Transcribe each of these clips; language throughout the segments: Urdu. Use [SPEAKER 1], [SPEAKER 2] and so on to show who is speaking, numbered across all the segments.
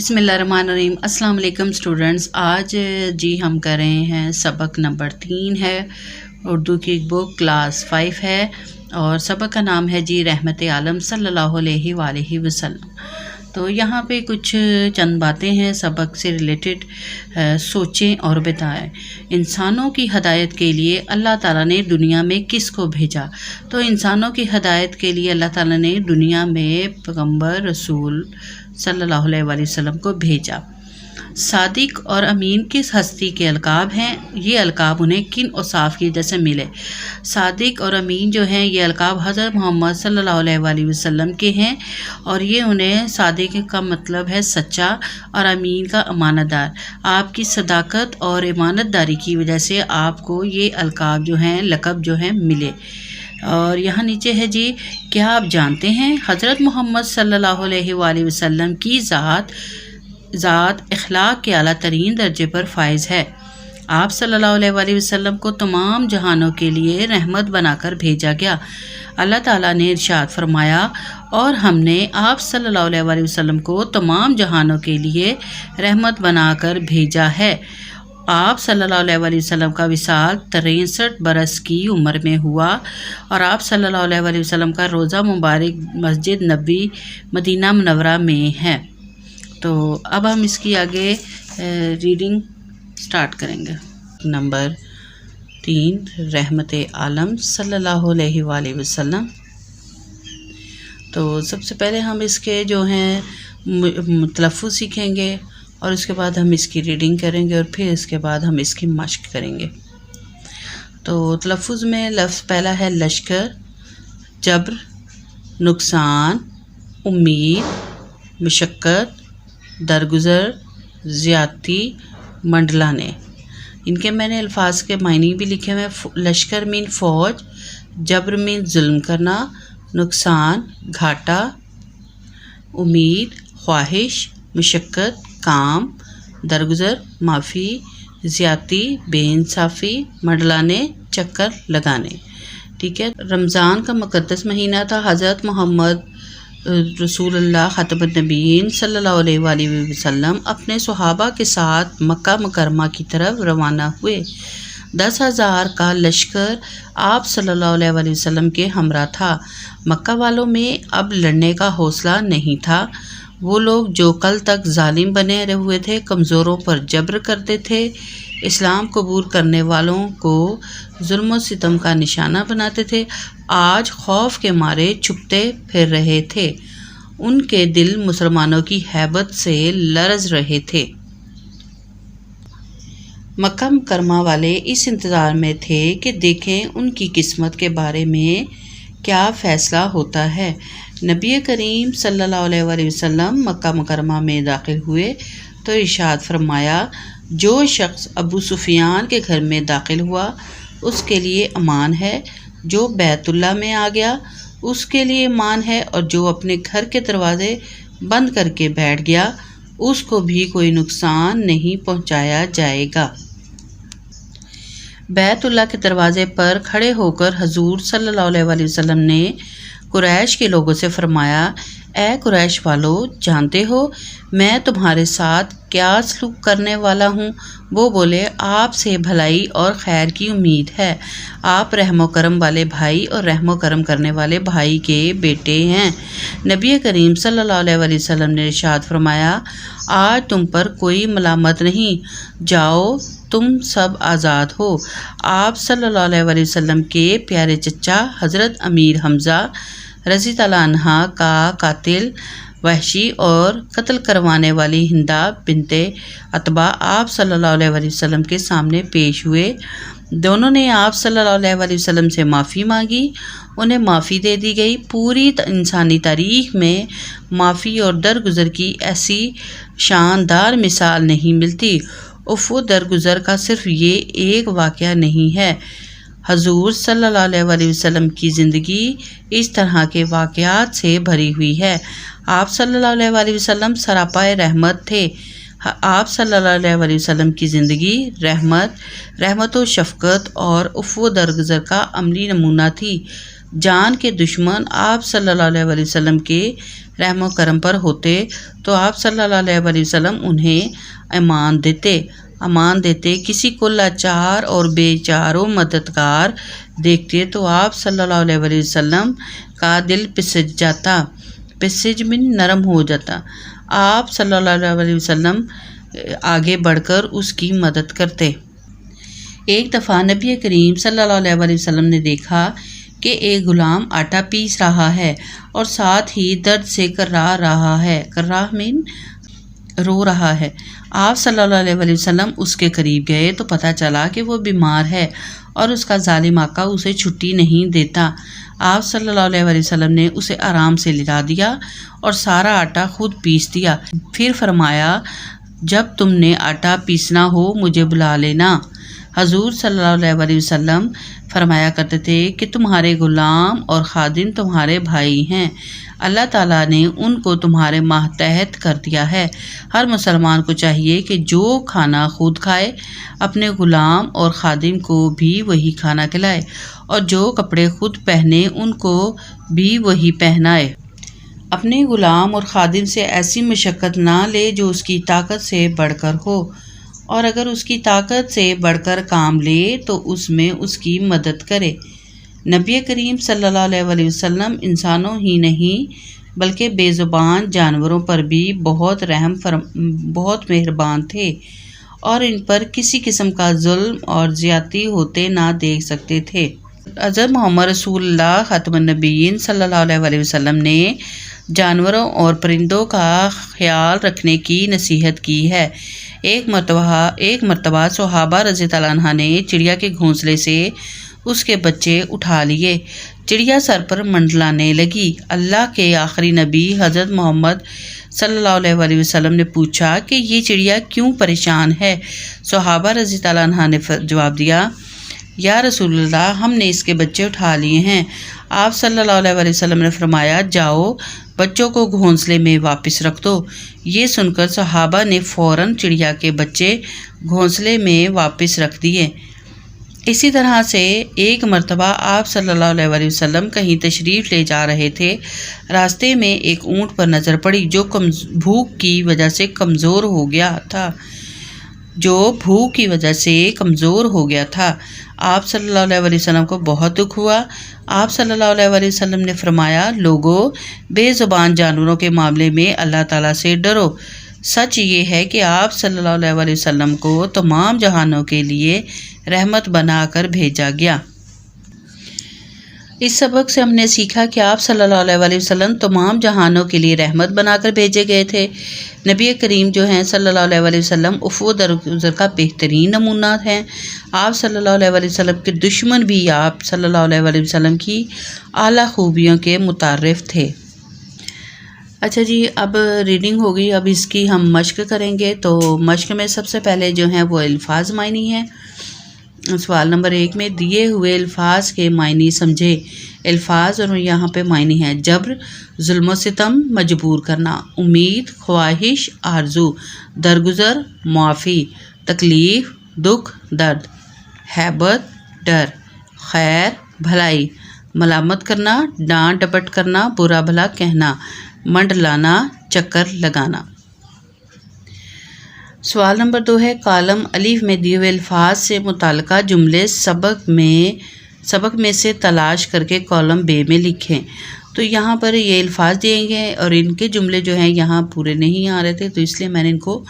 [SPEAKER 1] بسم اللہ الرحمن الرحیم۔ السلام علیکم اسٹوڈنٹس، آج جی ہم کر رہے ہیں سبق نمبر 3 ہے، اردو کی بک کلاس 5 ہے اور سبق کا نام ہے جی رحمت عالم صلی اللہ علیہ وآلہ وسلم۔ تو یہاں پہ کچھ چند باتیں ہیں سبق سے ریلیٹڈ، سوچیں اور بتائیں۔ انسانوں کی ہدایت کے لیے اللہ تعالیٰ نے دنیا میں کس کو بھیجا؟ تو انسانوں کی ہدایت کے لیے اللہ تعالیٰ نے دنیا میں پیغمبر رسول صلی اللہ علیہ وآلہ وسلم کو بھیجا۔ صادق اور امین کس ہستی کے القاب ہیں؟ یہ القاب انہیں کن اوصاف کی وجہ سے ملے؟ صادق اور امین جو ہیں یہ القاب حضرت محمد صلی اللہ علیہ وآلہ وسلم کے ہیں، اور یہ انہیں صادق کا مطلب ہے سچا اور امین کا امانت دار۔ آپ کی صداقت اور امانت داری کی وجہ سے آپ کو یہ القاب جو ہیں لقب جو ہیں ملے۔ اور یہاں نیچے ہے جی، کیا آپ جانتے ہیں حضرت محمد صلی اللہ علیہ وآلہ وسلم کی ذات اخلاق کے اعلیٰ ترین درجے پر فائز ہے۔ آپ صلی اللہ علیہ وآلہ وسلم کو تمام جہانوں کے لیے رحمت بنا کر بھیجا گیا۔ اللہ تعالیٰ نے ارشاد فرمایا، اور ہم نے آپ صلی اللہ علیہ وآلہ وسلم کو تمام جہانوں کے لیے رحمت بنا کر بھیجا ہے۔ آپ صلی اللہ علیہ وآلہ وسلم کا وصال 63 برس کی عمر میں ہوا، اور آپ صلی اللہ علیہ وآلہ وسلم کا روضہ مبارک مسجد نبوی مدینہ منورہ میں ہے۔ تو اب ہم اس کی آگے ریڈنگ سٹارٹ کریں گے۔ نمبر 3، رحمت عالم صلی اللہ علیہ وآلہ وسلم۔ تو سب سے پہلے ہم اس کے جو ہیں تلفظ سیکھیں گے، اور اس کے بعد ہم اس کی ریڈنگ کریں گے، اور پھر اس کے بعد ہم اس کی مشق کریں گے۔ تو تلفظ میں لفظ پہلا ہے لشکر، جبر، نقصان، امید، مشقت، درگزر، زیادتی، منڈلانے۔ ان کے میں نے الفاظ کے معنی بھی لکھے ہوئے ہیں۔ لشکر مین فوج، جبر مین ظلم کرنا، نقصان گھاٹا، امید خواہش، مشقت کام، درگزر معافی، زیادتی بے انصافی، منڈلانے چکر لگانے۔ ٹھیک ہے، رمضان کا مقدس مہینہ تھا۔ حضرت محمد رسول اللہ خاتم النبیین صلی اللہ علیہ وآلہ وسلم اپنے صحابہ کے ساتھ مکہ مکرمہ کی طرف روانہ ہوئے۔ 10,000 کا لشکر آپ صلی اللہ علیہ وآلہ وسلم کے ہمراہ تھا۔ مکہ والوں میں اب لڑنے کا حوصلہ نہیں تھا۔ وہ لوگ جو کل تک ظالم بنے رہے ہوئے تھے، کمزوروں پر جبر کرتے تھے، اسلام قبول کرنے والوں کو ظلم و ستم کا نشانہ بناتے تھے، آج خوف کے مارے چھپتے پھر رہے تھے۔ ان کے دل مسلمانوں کی ہیبت سے لرز رہے تھے۔ مکہ مکرمہ والے اس انتظار میں تھے کہ دیکھیں ان کی قسمت کے بارے میں کیا فیصلہ ہوتا ہے۔ نبی کریم صلی اللہ علیہ وآلہ وسلم مکہ مکرمہ میں داخل ہوئے تو ارشاد فرمایا، جو شخص ابو سفیان کے گھر میں داخل ہوا اس کے لیے امان ہے، جو بیت اللہ میں آ گیا اس کے لیے امان ہے، اور جو اپنے گھر کے دروازے بند کر کے بیٹھ گیا اس کو بھی کوئی نقصان نہیں پہنچایا جائے گا۔ بیت اللہ کے دروازے پر کھڑے ہو کر حضور صلی اللہ علیہ وآلہ وسلم نے قریش کے لوگوں سے فرمایا، اے قریش والو، جانتے ہو میں تمہارے ساتھ کیا سلوک کرنے والا ہوں؟ وہ بولے، آپ سے بھلائی اور خیر کی امید ہے۔ آپ رحم و کرم والے بھائی اور رحم و کرم کرنے والے بھائی کے بیٹے ہیں۔ نبی کریم صلی اللہ علیہ وآلہ وسلم نے ارشاد فرمایا، آج تم پر کوئی ملامت نہیں، جاؤ تم سب آزاد ہو۔ آپ صلی اللہ علیہ وآلہ وسلم کے پیارے چچا حضرت امیر حمزہ رضی اللہ عنہ کا قاتل وحشی اور قتل کروانے والی ہندہ بنت عتبہ آپ صلی اللہ علیہ وآلہ وسلم کے سامنے پیش ہوئے۔ دونوں نے آپ صلی اللہ علیہ وآلہ وسلم سے معافی مانگی، انہیں معافی دے دی گئی۔ پوری انسانی تاریخ میں معافی اور درگزر کی ایسی شاندار مثال نہیں ملتی۔ عفو درگزر کا صرف یہ ایک واقعہ نہیں ہے، حضور صلی اللہ علیہ وآلہ وسلم کی زندگی اس طرح کے واقعات سے بھری ہوئی ہے۔ آپ صلی اللہ علیہ وآلہ وسلم سراپا رحمت تھے۔ آپ صلی اللہ علیہ وآلہ وسلم کی زندگی رحمت و شفقت اور عفو درگزر کا عملی نمونہ تھی۔ جان کے دشمن آپ صلی اللہ علیہ وآلہ وسلم کے رحم و کرم پر ہوتے تو آپ صلی اللہ علیہ وسلم انہیں امان دیتے کسی کو لاچار اور بیچار و مددگار دیکھتے تو آپ صلی اللہ علیہ وسلم کا دل پسج من نرم ہو جاتا۔ آپ صلی اللہ علیہ وسلم آگے بڑھ کر اس کی مدد کرتے۔ ایک دفعہ نبی کریم صلی اللہ علیہ وسلم نے دیکھا کہ ایک غلام آٹا پیس رہا ہے اور ساتھ ہی درد سے کرا رو رہا ہے۔ آپ صلی اللہ علیہ وسلم اس کے قریب گئے تو پتہ چلا کہ وہ بیمار ہے اور اس کا ظالم آقا اسے چھٹی نہیں دیتا۔ آپ صلی اللہ علیہ وسلم نے اسے آرام سے لٹا دیا اور سارا آٹا خود پیس دیا۔ پھر فرمایا، جب تم نے آٹا پیسنا ہو مجھے بلا لینا۔ حضور صلی اللہ علیہ وسلم فرمایا کرتے تھے کہ تمہارے غلام اور خادم تمہارے بھائی ہیں، اللہ تعالیٰ نے ان کو تمہارے ماتحت کر دیا ہے۔ ہر مسلمان کو چاہیے کہ جو کھانا خود کھائے اپنے غلام اور خادم کو بھی وہی کھانا کھلائے، اور جو کپڑے خود پہنے ان کو بھی وہی پہنائے۔ اپنے غلام اور خادم سے ایسی مشقت نہ لے جو اس کی طاقت سے بڑھ کر ہو، اور اگر اس کی طاقت سے بڑھ کر کام لے تو اس میں اس کی مدد کرے۔ نبی کریم صلی اللہ علیہ وسلم انسانوں ہی نہیں بلکہ بے زبان جانوروں پر بھی بہت مہربان تھے اور ان پر کسی قسم کا ظلم اور زیادتی ہوتے نہ دیکھ سکتے تھے۔ حضرت محمد رسول اللہ خاتم النبیین صلی اللہ علیہ وسلم نے جانوروں اور پرندوں کا خیال رکھنے کی نصیحت کی ہے۔ ایک مرتبہ صحابہ رضی اللہ عنہ نے چڑیا کے گھونسلے سے اس کے بچے اٹھا لیے۔ چڑیا سر پر منڈلانے لگی۔ اللہ کے آخری نبی حضرت محمد صلی اللہ علیہ وسلم نے پوچھا کہ یہ چڑیا کیوں پریشان ہے؟ صحابہ رضی اللہ عنہ نے جواب دیا، یا رسول اللہ، ہم نے اس کے بچے اٹھا لیے ہیں۔ آپ صلی اللہ علیہ وسلم نے فرمایا، جاؤ بچوں کو گھونسلے میں واپس رکھ دو۔ یہ سن کر صحابہ نے فوراً چڑیا کے بچے گھونسلے میں واپس رکھ دیے۔ اسی طرح سے ایک مرتبہ آپ صلی اللہ علیہ وسلم کہیں تشریف لے جا رہے تھے۔ راستے میں ایک اونٹ پر نظر پڑی جو بھوک کی وجہ سے کمزور ہو گیا تھا۔ آپ صلی اللہ علیہ وسلم کو بہت دکھ ہوا۔ آپ صلی اللہ علیہ وسلم نے فرمایا، لوگو، بے زبان جانوروں کے معاملے میں اللہ تعالیٰ سے ڈرو۔ سچ یہ ہے کہ آپ صلی اللہ علیہ وسلم کو تمام جہانوں کے لیے رحمت بنا کر بھیجا گیا۔ اس سبق سے ہم نے سیکھا کہ آپ صلی اللہ علیہ وسلم تمام جہانوں کے لیے رحمت بنا کر بھیجے گئے تھے۔ نبی کریم جو ہیں صلی اللہ علیہ وسلم عفو درگزر کا بہترین نمونہ ہیں۔ آپ صلی اللہ علیہ وسلم کے دشمن بھی آپ صلی اللہ علیہ وسلم کی اعلیٰ خوبیوں کے متعارف تھے۔ اچھا جی، اب ریڈنگ ہوگی، اب اس کی ہم مشق کریں گے۔ تو مشق میں سب سے پہلے جو ہیں وہ الفاظ معنی ہیں۔ سوال نمبر 1 میں دیے ہوئے الفاظ کے معنی سمجھے۔ الفاظ اور یہاں پہ معنی ہیں: جبر، ظلم و ستم، مجبور کرنا، امید، خواہش، آرزو، درگزر، معافی، تکلیف، دکھ، درد، ہیبت، ڈر، خیر، بھلائی، ملامت کرنا، ڈانٹ ڈپٹ کرنا، برا بھلا کہنا، منڈلانا، چکر لگانا۔ سوال نمبر 2 ہے کالم الف میں دیے ہوئے الفاظ سے متعلقہ جملے سبق میں سے تلاش کر کے کالم بے میں لکھیں۔ تو یہاں پر یہ الفاظ دیے گئے اور ان کے جملے جو ہیں یہاں پورے نہیں آ رہے تھے، تو اس لیے میں نے ان کو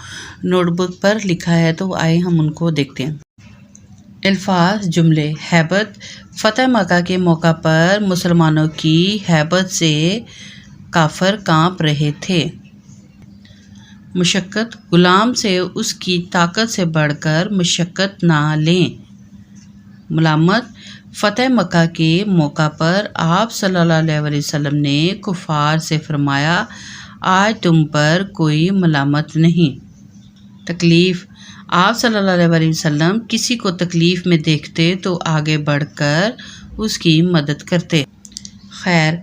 [SPEAKER 1] نوٹ بک پر لکھا ہے۔ تو آئے ہم ان کو دیکھتے ہیں۔ الفاظ جملے: ہیبت، فتح مکہ کے موقع پر مسلمانوں کی ہیبت سے کافر کانپ رہے تھے۔ مشقت، غلام سے اس کی طاقت سے بڑھ کر مشقت نہ لیں۔ ملامت، فتح مکہ کے موقع پر آپ صلی اللہ علیہ وسلم نے کفار سے فرمایا، آج تم پر کوئی ملامت نہیں۔ تکلیف، آپ صلی اللہ علیہ وسلم کسی کو تکلیف میں دیکھتے تو آگے بڑھ کر اس کی مدد کرتے۔ خیر،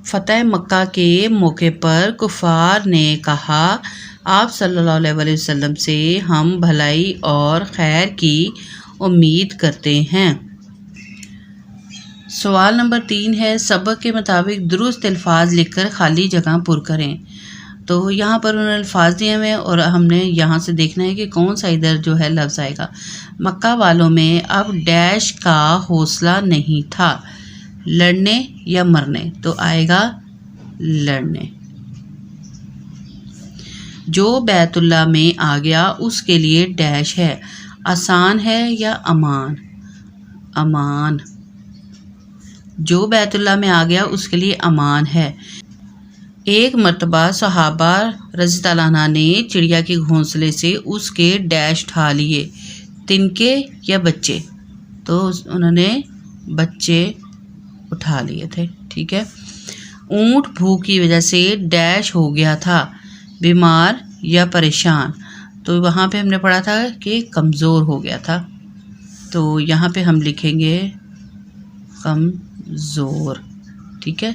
[SPEAKER 1] فتح مکہ کے موقع پر کفار نے کہا، آپ صلی اللہ علیہ وسلم سے ہم بھلائی اور خیر کی امید کرتے ہیں۔ سوال نمبر 3 ہے سبق کے مطابق درست الفاظ لکھ کر خالی جگہ پر کریں۔ تو یہاں پر انہوں نے الفاظ دیے ہوئے اور ہم نے یہاں سے دیکھنا ہے کہ کون سا ادھر جو ہے لفظ آئے گا۔ مکہ والوں میں اب ڈیش کا حوصلہ نہیں تھا، لڑنے یا مرنے، تو آئے گا لڑنے۔ جو بیت اللہ میں آ گیا اس کے لیے ڈیش ہے، آسان ہے یا امان؟ امان۔ جو بیت اللہ میں آ گیا اس کے لیے امان ہے۔ ایک مرتبہ صحابہ رضی اللہ عنہ نے چڑیا کے گھونسلے سے اس کے ڈیش اٹھا لیے، تنکے یا بچے؟ تو انہوں نے بچے اٹھا لیے تھے، ٹھیک ہے۔ اونٹ بھوک کی وجہ سے ڈیش ہو گیا تھا، بیمار یا پریشان؟ تو وہاں پہ ہم نے پڑھا تھا کہ کمزور ہو گیا تھا، تو یہاں پہ ہم لکھیں گے کمزور، ٹھیک ہے۔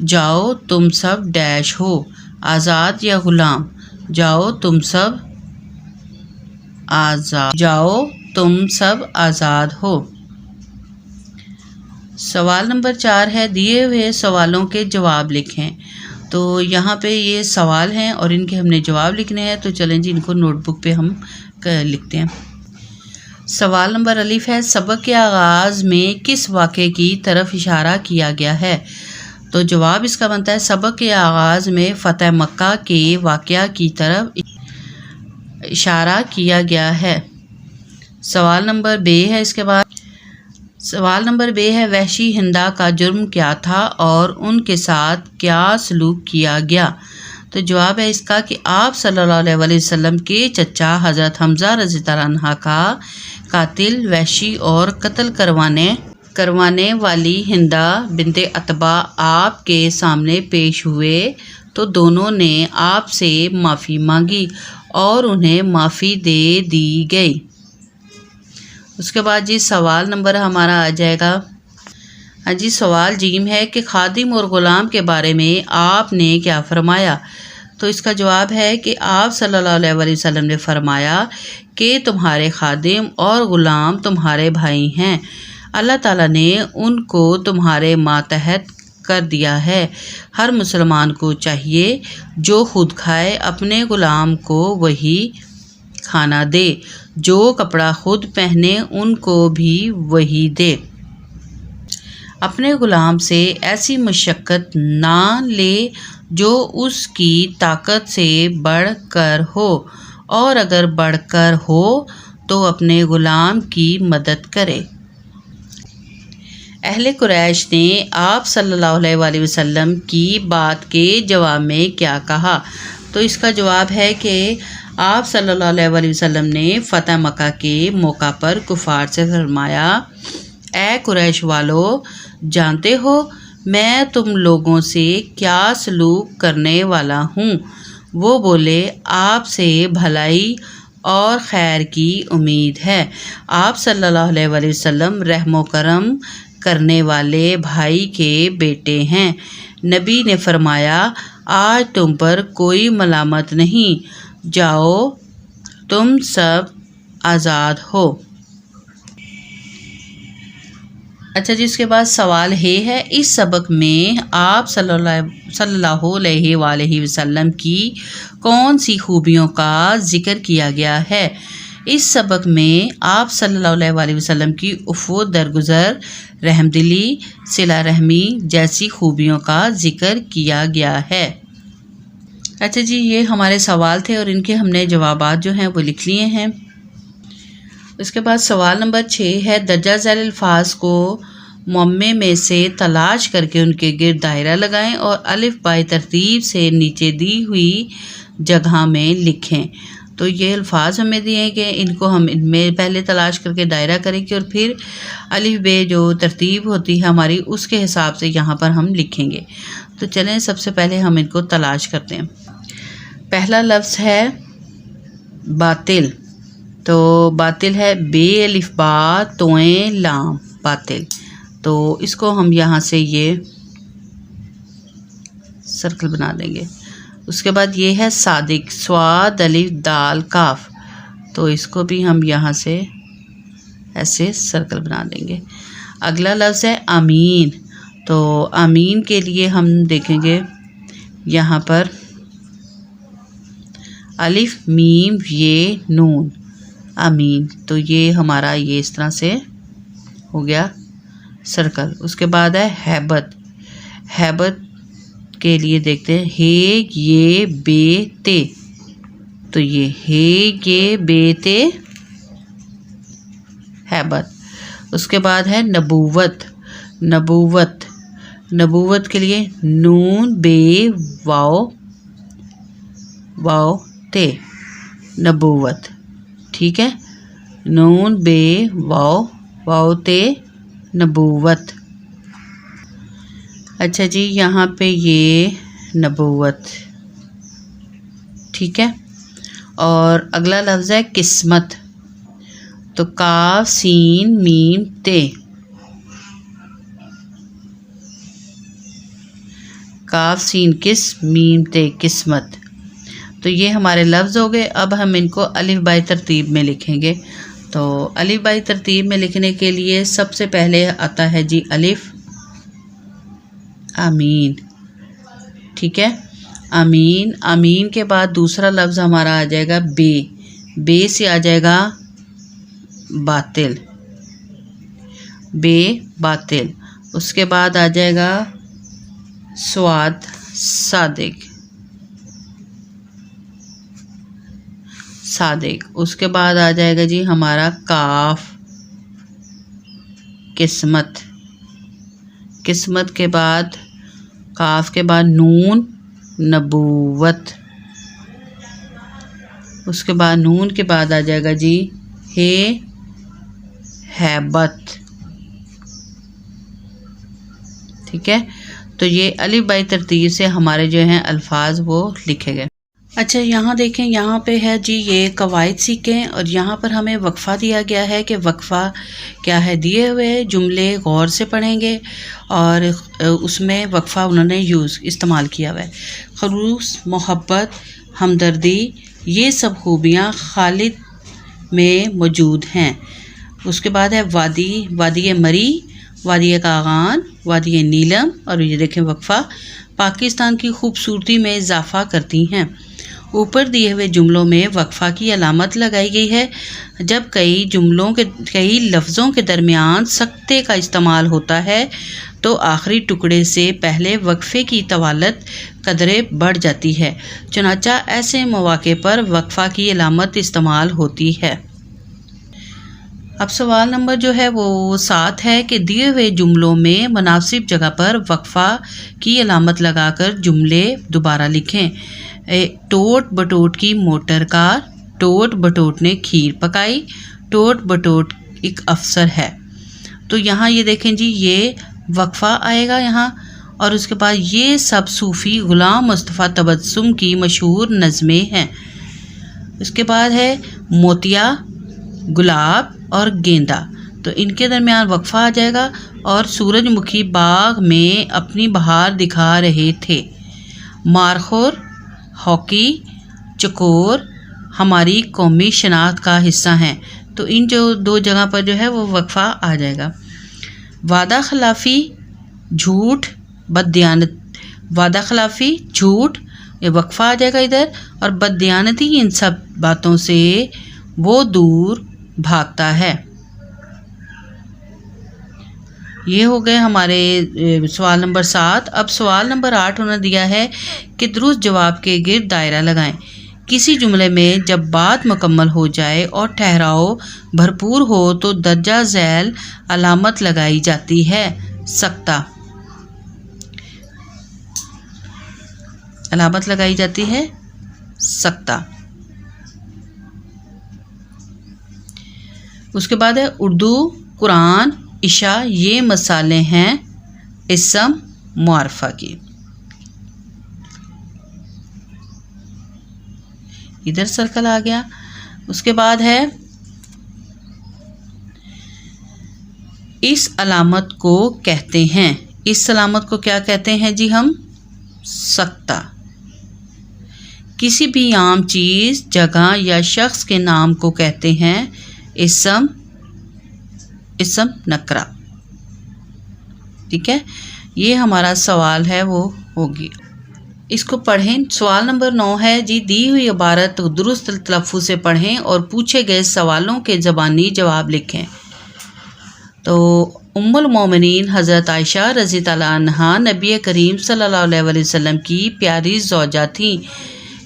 [SPEAKER 1] جاؤ تم سب ڈیش ہو، آزاد یا غلام؟ جاؤ تم سب آزاد، جاؤ تم سب آزاد ہو۔ سوال نمبر 4 ہے دیے ہوئے سوالوں کے جواب لکھیں۔ تو یہاں پہ یہ سوال ہیں اور ان کے ہم نے جواب لکھنے ہیں، تو چلیں جی ان کو نوٹ بک پہ ہم لکھتے ہیں۔ سوال نمبر الف ہے سبق کے آغاز میں کس واقعے کی طرف اشارہ کیا گیا ہے؟ تو جواب اس کا بنتا ہے سبق کے آغاز میں فتح مکہ کے واقعہ کی طرف اشارہ کیا گیا ہے۔ سوال نمبر ب ہے اس کے بعد، سوال نمبر ب ہے وحشی ہندا کا جرم کیا تھا اور ان کے ساتھ کیا سلوک کیا گیا؟ تو جواب ہے اس کا کہ آپ صلی اللہ علیہ وسلم کے چچا حضرت حمزہ رضی اللہ عنہ کا قاتل وحشی اور قتل کروانے والی ہندا بنت عتبہ آپ کے سامنے پیش ہوئے تو دونوں نے آپ سے معافی مانگی اور انہیں معافی دے دی گئی۔ اس کے بعد جی سوال نمبر ہمارا آ جائے گا، ہاں جی سوال جیم ہے کہ خادم اور غلام کے بارے میں آپ نے کیا فرمایا؟ تو اس کا جواب ہے کہ آپ صلی اللہ علیہ وسلم نے فرمایا کہ تمہارے خادم اور غلام تمہارے بھائی ہیں، اللہ تعالیٰ نے ان کو تمہارے ماتحت کر دیا ہے۔ ہر مسلمان کو چاہیے جو خود کھائے اپنے غلام کو وہی کھانا دے، جو کپڑا خود پہنے ان کو بھی وہی دے، اپنے غلام سے ایسی مشقت نہ لے جو اس کی طاقت سے بڑھ کر ہو، اور اگر بڑھ کر ہو تو اپنے غلام کی مدد کرے۔ اہل قریش نے آپ صلی اللہ علیہ وسلم کی بات کے جواب میں کیا کہا؟ تو اس کا جواب ہے کہ آپ صلی اللہ علیہ وسلم نے فتح مکہ کے موقع پر کفار سے فرمایا، اے قریش والو، جانتے ہو میں تم لوگوں سے کیا سلوک کرنے والا ہوں؟ وہ بولے، آپ سے بھلائی اور خیر کی امید ہے۔ آپ صلی اللہ علیہ وسلم رحم و کرم کرنے والے بھائی کے بیٹے ہیں۔ نبی نے فرمایا، آج تم پر کوئی ملامت نہیں، جاؤ تم سب آزاد ہو۔ اچھا جی اس کے بعد سوال یہ ہے اس سبق میں آپ صلی اللہ علیہ وآلہ وسلم کی کون سی خوبیوں کا ذکر کیا گیا ہے؟ اس سبق میں آپ صلی اللہ علیہ وآلہ وسلم کی عفو، درگزر، رحم دلی، صلہ رحمی جیسی خوبیوں کا ذکر کیا گیا ہے۔ اچھا جی یہ ہمارے سوال تھے اور ان کے ہم نے جوابات جو ہیں وہ لکھ لیے ہیں۔ اس کے بعد سوال نمبر 6 ہے درجہ ذیل الفاظ کو معمے میں سے تلاش کر کے ان کے گرد دائرہ لگائیں اور الف بائی ترتیب سے نیچے دی ہوئی جگہ میں لکھیں۔ تو یہ الفاظ ہمیں دیے ہیں کہ ان کو ہم ان میں پہلے تلاش کر کے دائرہ کریں گے اور پھر الف بے جو ترتیب ہوتی ہے ہماری اس کے حساب سے یہاں پر ہم لکھیں گے۔ تو چلیں سب سے پہلے ہم ان کو تلاش کرتے ہیں۔ پہلا لفظ ہے باطل، تو باطل ہے بے الف با توئیں لام، باطل۔ تو اس کو ہم یہاں سے یہ سرکل بنا دیں گے۔ اس کے بعد یہ ہے صادق، صاد الف دال کاف، تو اس کو بھی ہم یہاں سے ایسے سرکل بنا دیں گے۔ اگلا لفظ ہے امین. تو امین کے لیے ہم دیکھیں گے یہاں پر الف میم یہ نون امین. تو یہ ہمارا یہ اس طرح سے ہو گیا سرکل. اس کے بعد ہے ہیبت. ہیبت کے لیے دیکھتے ہیں ہے یہ بے تے. تو یہ ہے یہ بے تے ہیبت. اس کے بعد ہے نبوت. نبوت. نبوت کے لیے نون بے واو واو تے نبوت. ٹھیک ہے, نون بے واو واو تے نبوت. اچھا جی, یہاں پہ یہ نبوت. ٹھیک ہے, اور اگلا لفظ ہے قسمت. تو کاف سین میم تے. کاف سین کس میم تے قسمت. تو یہ ہمارے لفظ ہو گئے. اب ہم ان کو الف بائی ترتیب میں لکھیں گے. تو الف بائی ترتیب میں لکھنے کے لیے سب سے پہلے آتا ہے جی الف امین. ٹھیک ہے, امین. امین کے بعد دوسرا لفظ ہمارا آ جائے گا بے. بے سے آ جائے گا باطل. بے باطل. اس کے بعد آ جائے گا سواد صادق. صادق. اس کے بعد آ جائے گا جی ہمارا کاف قسمت. قسمت کے بعد کاف کے بعد نون نبوت. اس کے بعد نون کے بعد آ جائے گا جی ہے ہیبت. ٹھیک ہے, تو یہ الف بائی ترتیب سے ہمارے جو ہیں الفاظ وہ لکھے گئے. اچھا, یہاں دیکھیں, یہاں پہ ہے جی یہ قواعد سیکھیں, اور یہاں پر ہمیں وقفہ دیا گیا ہے کہ وقفہ کیا ہے. دیے ہوئے جملے غور سے پڑھیں گے اور اس میں وقفہ انہوں نے استعمال کیا ہوا ہے. خلوص, محبت, ہمدردی, یہ سب خوبیاں خالد میں موجود ہیں. اس کے بعد ہے وادی. وادی مری, وادی کاغان, وادی نیلم. اور یہ دیکھیں وقفہ پاکستان کی خوبصورتی میں اضافہ کرتی ہیں. اوپر دیے ہوئے جملوں میں وقفہ کی علامت لگائی گئی ہے. جب کئی لفظوں کے درمیان سکتے کا استعمال ہوتا ہے تو آخری ٹکڑے سے پہلے وقفے کی طوالت قدرے بڑھ جاتی ہے. چنانچہ ایسے مواقع پر وقفہ کی علامت استعمال ہوتی ہے. اب سوال نمبر جو ہے وہ 7 ہے کہ دیے ہوئے جملوں میں مناسب جگہ پر وقفہ کی علامت لگا کر جملے دوبارہ لکھیں. ٹوٹ بٹوٹ کی موٹر کار. ٹوٹ بٹوٹ نے کھیر پکائی. ٹوٹ بٹوٹ ایک افسر ہے. تو یہاں یہ دیکھیں جی یہ وقفہ آئے گا یہاں. اور اس کے بعد یہ سب صوفی غلام مصطفیٰ تبسم کی مشہور نظمیں ہیں. اس کے بعد ہے موتیا, گلاب اور گیندا. تو ان کے درمیان وقفہ آ جائے گا. اور سورج مکھی باغ میں اپنی بہار دکھا رہے تھے. مارخور, ہاکی, چکور ہماری قومی شناخت کا حصہ ہیں. تو ان جو 2 جگہ پر جو ہے وہ وقفہ آ جائے گا. وعدہ خلافی, جھوٹ, بددیانت. وعدہ خلافی, جھوٹ, یہ وقفہ آ جائے گا ادھر. اور بددیانتی, ان سب باتوں سے وہ دور بھاگتا ہے. یہ ہو گئے ہمارے سوال نمبر 7. اب سوال نمبر 8 انہوں نے دیا ہے کہ درست جواب کے گرد دائرہ لگائیں. کسی جملے میں جب بات مکمل ہو جائے اور ٹھہراؤ بھرپور ہو تو درجہ ذیل علامت لگائی جاتی ہے. سکتہ. علامت لگائی جاتی ہے سکتہ. اس کے بعد ہے اردو, قرآن, عشاء یہ مثالیں ہیں اسم معرفہ کی. ادھر سرکل آ گیا. اس کے بعد ہے اس علامت کو کہتے ہیں. اس علامت کو کیا کہتے ہیں جی ہم؟ سکتہ. کسی بھی عام چیز, جگہ یا شخص کے نام کو کہتے ہیں اسم نکرہ. ٹھیک ہے، یہ ہمارا سوال ہے وہ ہوگی، اس کو پڑھیں۔ سوال نمبر 9 ہے جی، دی ہوئی عبارت درست تلفظ سے پڑھیں اور پوچھے گئے سوالوں کے زبانی جواب لکھیں۔ تو ام المومنین حضرت عائشہ رضی اللہ عنہا نبی کریم صلی اللہ علیہ وسلم کی پیاری زوجہ تھیں۔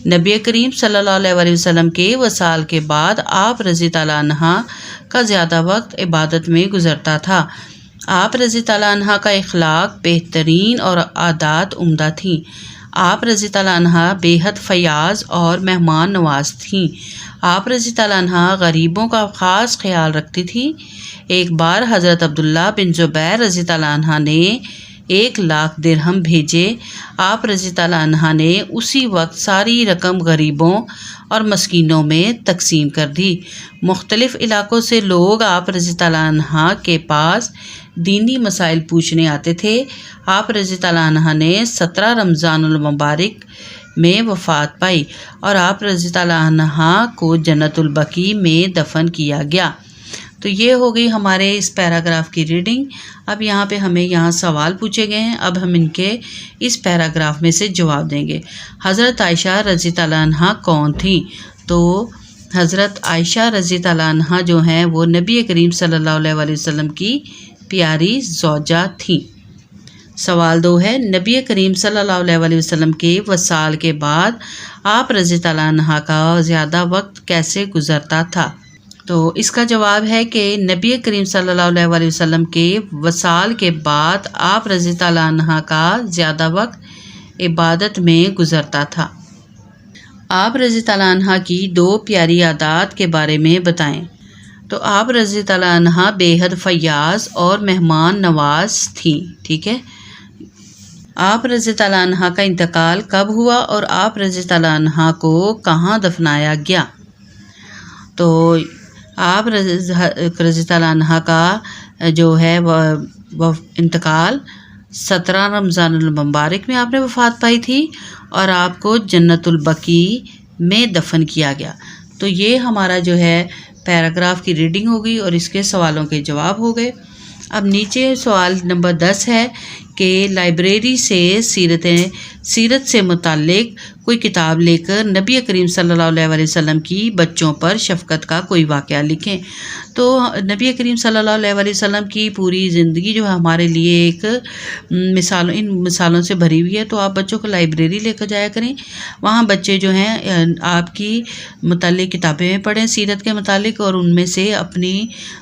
[SPEAKER 1] نبی کریم صلی اللہ علیہ وسلم کے وصال کے بعد آپ رضی اللہ عنہا کا زیادہ وقت عبادت میں گزرتا تھا۔ آپ رضی اللہ عنہا کا اخلاق بہترین اور عادات عمدہ تھیں۔ آپ رضی اللہ عنہا بے حد فیاض اور مہمان نواز تھیں۔ آپ رضی اللہ عنہا غریبوں کا خاص خیال رکھتی تھیں۔ ایک بار حضرت عبداللہ بن زبیر رضی اللہ عنہ نے 1,00,000 درہم بھیجے۔ آپ رضی اللہ عنہ نے اسی وقت ساری رقم غریبوں اور مسکینوں میں تقسیم کر دی۔ مختلف علاقوں سے لوگ آپ رضی اللہ عنہ کے پاس دینی مسائل پوچھنے آتے تھے۔ آپ رضی اللہ عنہ نے 17 رمضان المبارک میں وفات پائی اور آپ رضی اللہ عنہ کو جنت البقیع میں دفن کیا گیا۔ تو یہ ہو گئی ہمارے اس پیراگراف کی ریڈنگ۔ اب یہاں پہ ہمیں یہاں سوال پوچھے گئے ہیں، اب ہم ان کے اس پیراگراف میں سے جواب دیں گے۔ حضرت عائشہ رضی اللہ عنہا کون تھیں؟ تو حضرت عائشہ رضی اللہ عنہا جو ہیں وہ نبی کریم صلی اللہ علیہ وسلم کی پیاری زوجہ تھیں۔ سوال 2 ہے، نبی کریم صلی اللہ علیہ وسلم کے وصال کے بعد آپ رضی اللہ عنہا کا زیادہ وقت کیسے گزرتا تھا؟ تو اس کا جواب ہے کہ نبی کریم صلی اللہ علیہ وسلم کے وصال کے بعد آپ رضی اللہ عنہ کا زیادہ وقت عبادت میں گزرتا تھا۔ آپ رضی اللہ عنہ کی 2 پیاری عادات کے بارے میں بتائیں۔ تو آپ رضی اللہ عنہ بے حد فیاض اور مہمان نواز تھیں، ٹھیک ہے۔ آپ رضی اللہ عنہ کا انتقال کب ہوا اور آپ رضی اللہ عنہ کو کہاں دفنایا گیا؟ تو آپ رضی اللہ عنہ کا جو ہے وہ انتقال 17 رمضان المبارک میں آپ نے وفات پائی تھی اور آپ کو جنت البقیع میں دفن کیا گیا۔ تو یہ ہمارا جو ہے پیراگراف کی ریڈنگ ہوگی اور اس کے سوالوں کے جواب ہو گئے۔ اب نیچے سوال نمبر 10 ہے کہ لائبریری سے سیرت سے متعلق کوئی کتاب لے کر نبی کریم صلی اللہ علیہ وسلم کی بچوں پر شفقت کا کوئی واقعہ لکھیں۔ تو نبی کریم صلی اللہ علیہ وسلم کی پوری زندگی جو ہے ہمارے لیے ایک ان مثالوں سے بھری ہوئی ہے۔ تو آپ بچوں کو لائبریری لے کر جایا کریں، وہاں بچے جو ہیں آپ کی متعلق کتابیں پڑھیں سیرت کے متعلق، اور ان میں سے اپنی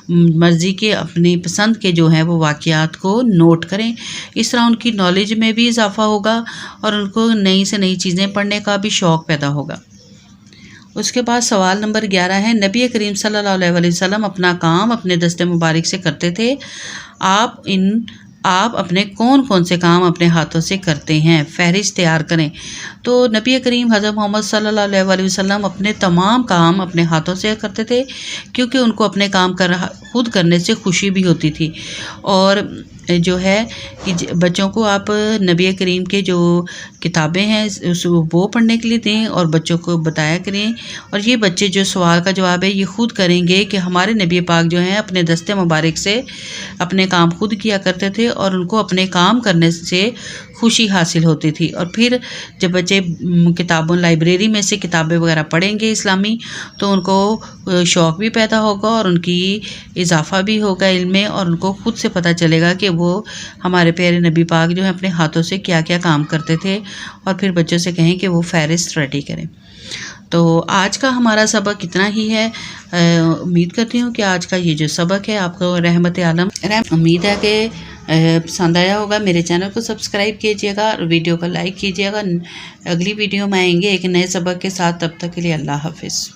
[SPEAKER 1] مرضی کے اپنی پسند کے جو ہیں وہ واقعات کو نوٹ کریں۔ اس طرح ان کی نالج میں بھی اضافہ ہوگا اور ان کو نئی سے نئی چیزیں پڑھنے کا بھی شوق پیدا ہوگا۔ اس کے بعد سوال نمبر 11 ہے، نبی کریم صلی اللہ علیہ وسلم اپنا کام اپنے دست مبارک سے کرتے تھے، آپ اپنے کون سے کام اپنے ہاتھوں سے کرتے ہیں؟ فہرست تیار کریں۔ تو نبی کریم حضرت محمد صلی اللہ علیہ وسلم اپنے تمام کام اپنے ہاتھوں سے کرتے تھے، کیونکہ ان کو اپنے کام خود کرنے سے خوشی بھی ہوتی تھی۔ اور جو ہے بچوں کو آپ نبی کریم کے جو کتابیں ہیں وہ پڑھنے کے لیے دیں اور بچوں کو بتایا کریں، اور یہ بچے جو سوال کا جواب ہے یہ خود کریں گے کہ ہمارے نبی پاک جو ہیں اپنے دست مبارک سے اپنے کام خود کیا کرتے تھے اور ان کو اپنے کام کرنے سے خوشی حاصل ہوتی تھی۔ اور پھر جب بچے لائبریری میں سے کتابیں وغیرہ پڑھیں گے اسلامی، تو ان کو شوق بھی پیدا ہوگا اور ان کی اضافہ بھی ہوگا علم میں، اور ان کو خود سے پتہ چلے گا کہ وہ ہمارے پیارے نبی پاک جو ہیں اپنے ہاتھوں سے کیا کیا کام کرتے تھے، اور پھر بچوں سے کہیں کہ وہ فہرست ریڈی کریں۔ تو آج کا ہمارا سبق اتنا ہی ہے۔ امید کرتی ہوں کہ آج کا یہ جو سبق ہے آپ کو رحمت عالم امید ہے کہ پسند آیا ہوگا۔ میرے چینل کو سبسکرائب کیجیے گا اور ویڈیو کو لائک کیجیے گا۔ اگلی ویڈیو میں آئیں گے ایک نئے سبق کے ساتھ، تب تک کے لیے اللہ حافظ۔